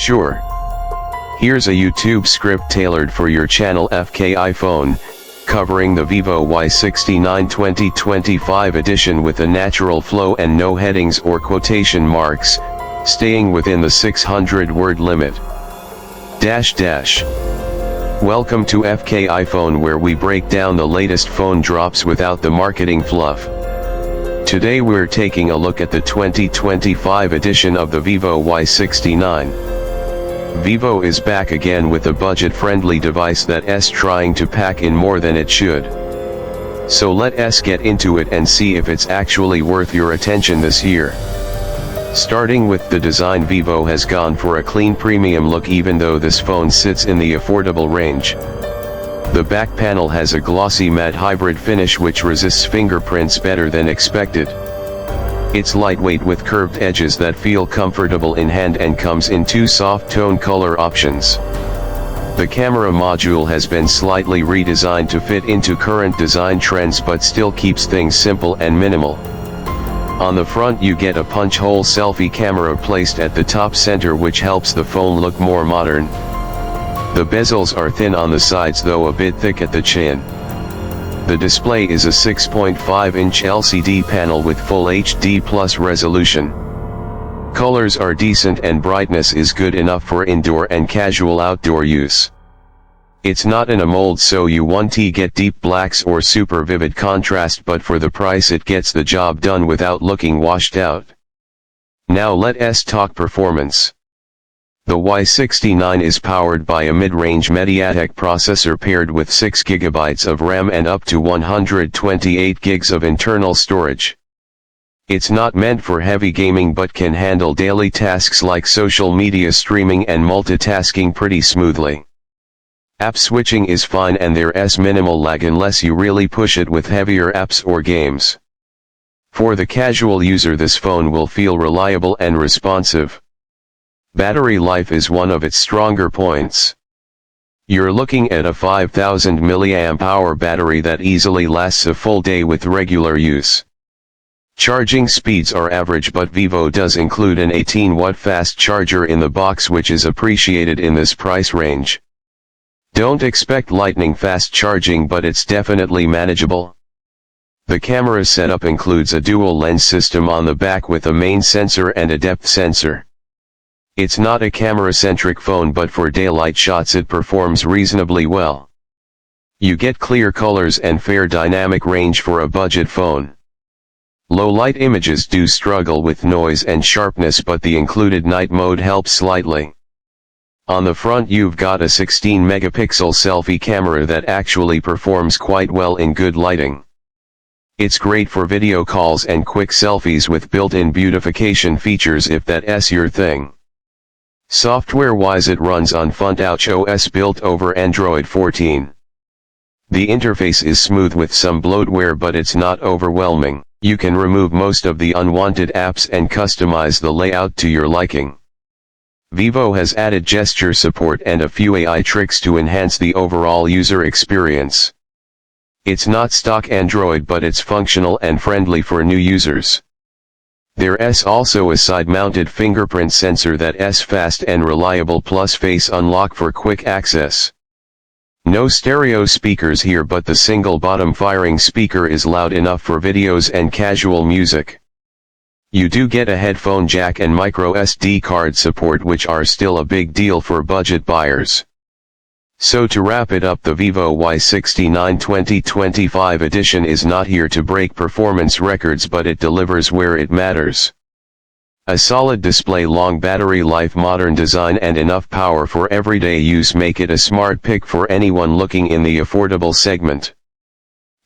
Sure. Here's a YouTube script tailored for your channel FK iPhone, covering the Vivo Y69 2025 edition with a natural flow and no headings or quotation marks, staying within the 600-word limit. Welcome to FK iPhone, where we break down the latest phone drops without the marketing fluff. Today we're taking a look at the 2025 edition of the Vivo Y69. Vivo is back again with a budget-friendly device that's trying to pack in more than it should. So let's get into it and see if it's actually worth your attention this year. Starting with the design, Vivo has gone for a clean premium look even though this phone sits in the affordable range. The back panel has a glossy matte hybrid finish which resists fingerprints better than expected. It's lightweight with curved edges that feel comfortable in hand and comes in two soft tone color options. The camera module has been slightly redesigned to fit into current design trends but still keeps things simple and minimal. On the front you get a punch-hole selfie camera placed at the top center which helps the phone look more modern. The bezels are thin on the sides though a bit thick at the chin. The display is a 6.5-inch LCD panel with full HD+ resolution. Colors are decent and brightness is good enough for indoor and casual outdoor use. It's not in a mold so you won't get deep blacks or super vivid contrast, but for the price it gets the job done without looking washed out. Now let's talk performance. The Y69 is powered by a mid-range MediaTek processor paired with 6 GB of RAM and up to 128 GB of internal storage. It's not meant for heavy gaming but can handle daily tasks like social media streaming and multitasking pretty smoothly. App switching is fine and there's minimal lag unless you really push it with heavier apps or games. For the casual user this phone will feel reliable and responsive. Battery life is one of its stronger points. You're looking at a 5000 mAh battery that easily lasts a full day with regular use. Charging speeds are average but Vivo does include an 18-watt fast charger in the box which is appreciated in this price range. Don't expect lightning fast charging but it's definitely manageable. The camera setup includes a dual lens system on the back with a main sensor and a depth sensor. It's not a camera-centric phone but for daylight shots it performs reasonably well. You get clear colors and fair dynamic range for a budget phone. Low-light images do struggle with noise and sharpness but the included night mode helps slightly. On the front you've got a 16-megapixel selfie camera that actually performs quite well in good lighting. It's great for video calls and quick selfies with built-in beautification features if that's your thing. Software-wise it runs on FuntOS OS built over Android 14. The interface is smooth with some bloatware but it's not overwhelming. You can remove most of the unwanted apps and customize the layout to your liking. Vivo has added gesture support and a few AI tricks to enhance the overall user experience. It's not stock Android but it's functional and friendly for new users. There's also a side-mounted fingerprint sensor that's fast and reliable plus face unlock for quick access. No stereo speakers here but the single bottom firing speaker is loud enough for videos and casual music. You do get a headphone jack and micro SD card support which are still a big deal for budget buyers. So to wrap it up, the Vivo Y69 2025 edition is not here to break performance records but it delivers where it matters. A solid display, long battery life, modern design and enough power for everyday use make it a smart pick for anyone looking in the affordable segment.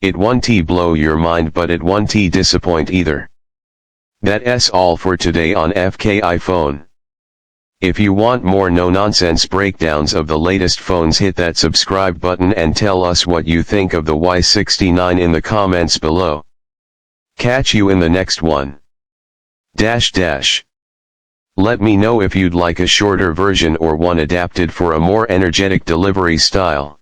It won't blow your mind but it won't disappoint either. That's all for today on FK iPhone. If you want more no-nonsense breakdowns of the latest phones, hit that subscribe button and tell us what you think of the Y69 in the comments below. Catch you in the next one. Let me know if you'd like a shorter version or one adapted for a more energetic delivery style.